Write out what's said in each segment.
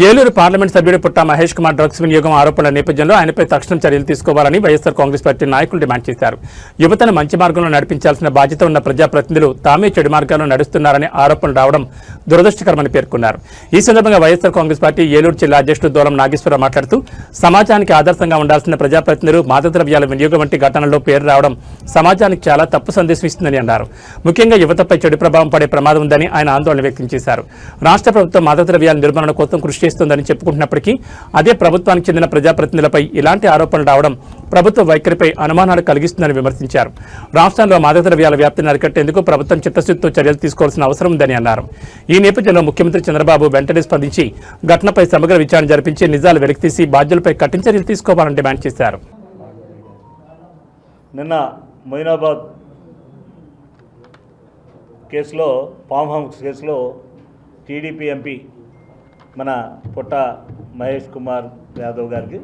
Eluru parliament సభ్యుడు పుట్టా Mahesh Kumar drugs వినియోగం ఆరోపణల నేపథ్యంలో ఆయనపై తక్షణం చర్యలు తీసుకోవాలని వైఎస్ఆర్ కాంగ్రెస్ పార్టీ నాయకులు డిమాండ్ చేశారు. యువతను మంచి మార్గంలో నడిపించాల్సిన బాధ్యత ఉన్న ప్రజాప్రతినిధులు తామే చెడు మార్గాల్లో నడుస్తున్నారని ఆరోపణలు రావడం దురదృష్టకరమని పేర్కొన్నారు. ఈ సందర్భంగా వైఎస్ఆర్ కాంగ్రెస్ పార్టీ ఏలూరు జిల్లా అధ్యక్షుడు దూరం నాగేశ్వరరావు మాట్లాడుతూ సమాజానికి ఆదర్శంగా ఉండాల్సిన ప్రజాప్రతినిధులు మాదకద్రవ్యాల వినియోగం వంటి ఘటనల్లో పేరు రావడం సమాజానికి చాలా తప్పు సందేశం ఇస్తుందని అన్నారు. ముఖ్యంగా యువతపై చెడు ప్రభావం పడే ప్రమాదం ఉందని ఆయన ఆందోళన వ్యక్తం చేశారు. రాష్ట్ర ప్రభుత్వం మాదకద్రవ్యాల నిర్మూలన కోసం కృషి చేస్తుందని చెప్పుకుంటున్నప్పటికీ అదే ప్రభుత్వానికి చెందిన ప్రజాప్రతినిధులపై ఇలాంటి ఆరోపణలు రావడం ప్రభుత్వ వైఖరిపై అనుమానాలు కలిగిస్తుందని విమర్శించారు. రాష్ట్రంలో మాదకద్రవ్యాల వ్యాప్తిని అరికట్టేందుకు ప్రభుత్వం చిత్తశుద్ధితో చర్యలు తీసుకోవాల్సిన అవసరం ఉందని అన్నారు. ఈ నేపథ్యంలో ముఖ్యమంత్రి చంద్రబాబు వెంటనే స్పందించి ఘటనపై సమగ్ర విచారణ జరిపించి నిజాలు వెలికితీసి బాధ్యులపై కఠిన చర్యలు తీసుకోవాలని డిమాండ్ చేశారు. నిన్న మొయినాబాద్ కేసులో ఫామ్ హౌస్ కేసులో టీడీపీ ఎంపీ మన పుట్ట మహేష్ కుమార్ యాదవ్ గారికి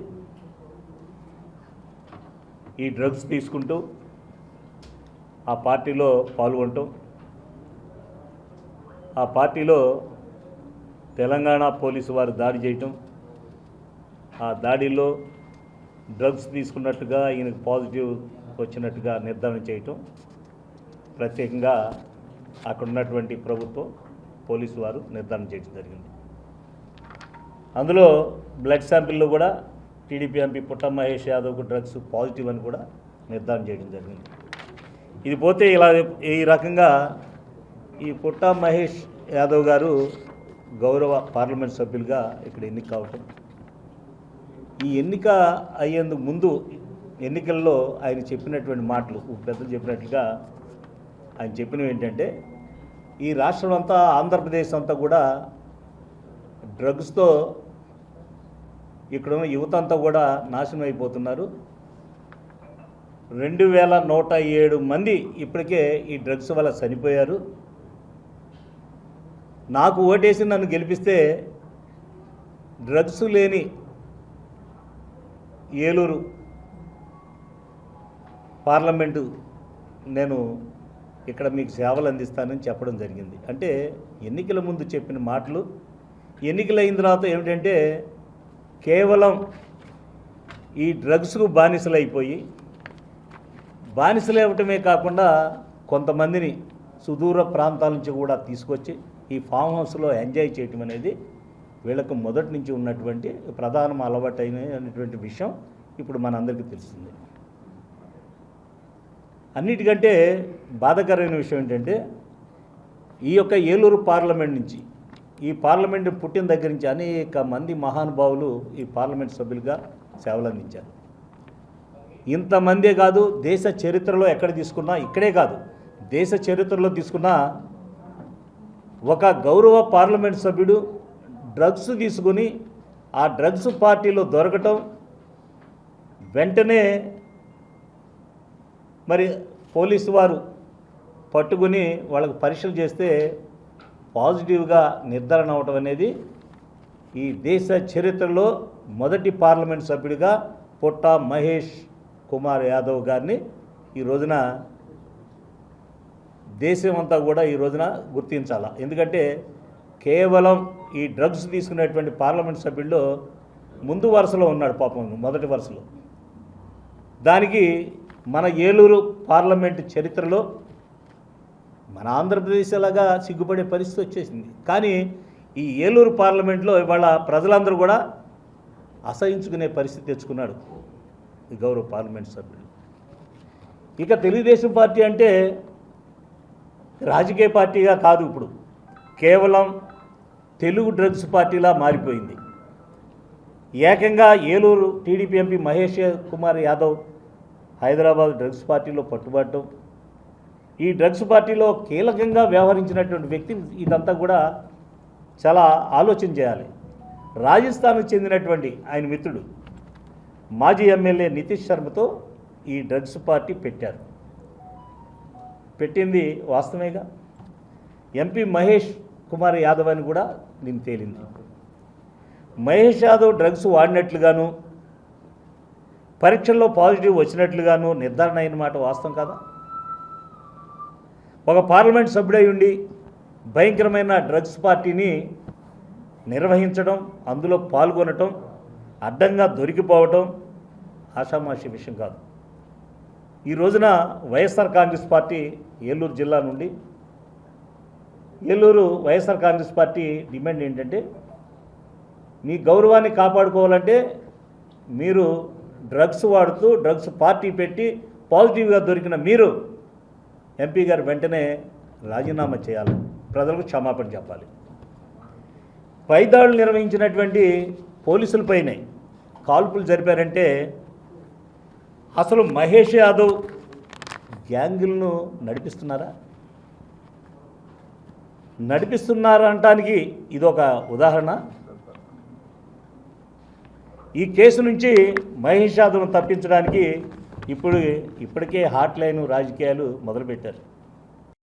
ఈ డ్రగ్స్ తీసుకుంటూ ఆ పార్టీలో పాల్గొనటం, ఆ పార్టీలో తెలంగాణ పోలీసు వారు దాడి చేయటం, ఆ దాడిలో డ్రగ్స్ తీసుకున్నట్టుగా ఈయనకు పాజిటివ్ వచ్చినట్టుగా నిర్ధారణ చేయటం, ప్రత్యేకంగా అక్కడ ఉన్నటువంటి ప్రభుత్వం పోలీసు వారు నిర్ధారణ చేయడం జరిగింది. అందులో బ్లడ్ శాంపిల్లో కూడా టీడీపీ ఎంపీ పుట్ట మహేష్ యాదవ్కు డ్రగ్స్ పాజిటివ్ అని కూడా నిర్ధారణ చేయడం జరిగింది. ఇది పోతే ఇలా ఈ రకంగా ఈ పుట్ట మహేష్ యాదవ్ గారు గౌరవ పార్లమెంట్ సభ్యులుగా ఇక్కడ ఎన్నిక కావటం, ఈ ఎన్నిక అయ్యేందుకు ముందు ఎన్నికల్లో ఆయన చెప్పినటువంటి మాటలు పెద్దలు చెప్పినట్లుగా ఆయన చెప్పినవి ఏంటంటే, ఈ రాష్ట్రం అంతా ఆంధ్రప్రదేశ్ అంతా కూడా డ్రగ్స్తో ఇక్కడ యువత అంతా కూడా నాశనం అయిపోతున్నారు. 2107 మంది ఇప్పటికే ఈ డ్రగ్స్ వల్ల చనిపోయారు. నాకు ఓటేసి నన్ను గెలిపిస్తే డ్రగ్స్ లేని ఏలూరు పార్లమెంటు నేను ఇక్కడ మీకు సేవలు అందిస్తానని చెప్పడం జరిగింది. అంటే ఎన్నికల ముందు చెప్పిన మాటలు ఎన్నికలు అయిన తర్వాత ఏమిటంటే కేవలం ఈ డ్రగ్స్కు బానిసలైపోయి, బానిసలు ఇవ్వటమే కాకుండా కొంతమందిని సుదూర ప్రాంతాల నుంచి కూడా తీసుకొచ్చి ఈ ఫామ్ హౌస్లో ఎంజాయ్ చేయటం అనేది వీళ్ళకు మొదటి నుంచి ఉన్నటువంటి ప్రధాన అలవాటు అయినటువంటి విషయం ఇప్పుడు మనందరికీ తెలుస్తుంది. అన్నిటికంటే బాధాకరమైన విషయం ఏంటంటే, ఈ యొక్క ఏలూరు పార్లమెంట్ నుంచి, ఈ పార్లమెంట్ పుట్టిన దగ్గర నుంచి అనేక మంది మహానుభావులు ఈ పార్లమెంట్ సభ్యులుగా సేవలు అందించారు. ఇంతమందే కాదు, దేశ చరిత్రలో ఎక్కడ తీసుకున్నా, ఇక్కడే కాదు దేశ చరిత్రలో తీసుకున్నా, ఒక గౌరవ పార్లమెంట్ సభ్యుడు డ్రగ్స్ తీసుకుని ఆ డ్రగ్స్ పార్టీలో దొరకటం, వెంటనే మరి పోలీసు వారు పట్టుకుని వాళ్ళకు పరీక్షలు చేస్తే పాజిటివ్గా నిర్ధారణ అవటం అనేది ఈ దేశ చరిత్రలో మొదటి పార్లమెంట్ సభ్యుడిగా పుట్ట మహేష్ కుమార్ యాదవ్ గారిని ఈ రోజున దేశం అంతా కూడా ఈ రోజున గుర్తించాలి. ఎందుకంటే కేవలం ఈ డ్రగ్స్ తీసుకునేటువంటి పార్లమెంట్ సభ్యుల్లో ముందు వరుసలో ఉన్నాడు పాపం, మొదటి వరుసలో. దానికి మన ఏలూరు పార్లమెంట్ చరిత్రలో మన ఆంధ్రప్రదేశ్ లాగా సిగ్గుపడే పరిస్థితి వచ్చేసింది. కానీ ఈ ఏలూరు పార్లమెంట్లో ఇవాళ ప్రజలందరూ కూడా అసహించుకునే పరిస్థితి తెచ్చుకున్నాడు ఈ గౌరవ పార్లమెంట్ సభ్యులు. ఇక తెలుగుదేశం పార్టీ అంటే రాజకీయ పార్టీగా కాదు, ఇప్పుడు కేవలం తెలుగు డ్రగ్స్ పార్టీలా మారిపోయింది. ఏకంగా Eluru TDP MP Mahesh Kumar Yadav Hyderabad drugs పార్టీలో పట్టుబడటం, ఈ డ్రగ్స్ పార్టీలో కీలకంగా వ్యవహరించినటువంటి వ్యక్తి, ఇదంతా కూడా చాలా ఆలోచన చేయాలి. రాజస్థాన్కు చెందినటువంటి ఆయన మిత్రుడు మాజీ ఎమ్మెల్యే నితీష్ శర్మతో ఈ డ్రగ్స్ పార్టీ పెట్టారు. పెట్టింది వాస్తవేగా. ఎంపీ మహేష్ కుమార్ యాదవ్ అని కూడా దీన్ని తేలింది. మహేష్ యాదవ్ డ్రగ్స్ వాడినట్లుగాను, పరీక్షల్లో పాజిటివ్ వచ్చినట్లుగాను నిర్ధారణ అయిన మాట వాస్తవం కదా. ఒక పార్లమెంట్ సభ్యుడై ఉండి భయంకరమైన డ్రగ్స్ పార్టీని నిర్వహించడం, అందులో పాల్గొనటం, అడ్డంగా దొరికిపోవటం ఆషామాషి విషయం కాదు. ఈ రోజున వైఎస్ఆర్ కాంగ్రెస్ పార్టీ ఏలూరు జిల్లా నుండి వైఎస్ఆర్ కాంగ్రెస్ పార్టీ డిమాండ్ ఏంటంటే, మీ గౌరవాన్ని కాపాడుకోవాలంటే మీరు డ్రగ్స్ వాడుతూ డ్రగ్స్ పార్టీ పెట్టి పాజిటివ్గా దొరికిన మీరు ఎంపీ గారు వెంటనే రాజీనామా చేయాలి, ప్రజలకు క్షమాపణ చెప్పాలి. పైదాడులు నిర్వహించినటువంటి పోలీసులపైనే కాల్పులు జరిపారంటే అసలు మహేష్ యాదవ్ గ్యాంగులను నడిపిస్తున్నారంటానికి ఇదొక ఉదాహరణ. ఈ కేసు నుంచి మహేష్ యాదవ్ను తప్పించడానికి ఇప్పటికే హాట్ లైన్ రాజకీయాలు మొదలుపెట్టారు.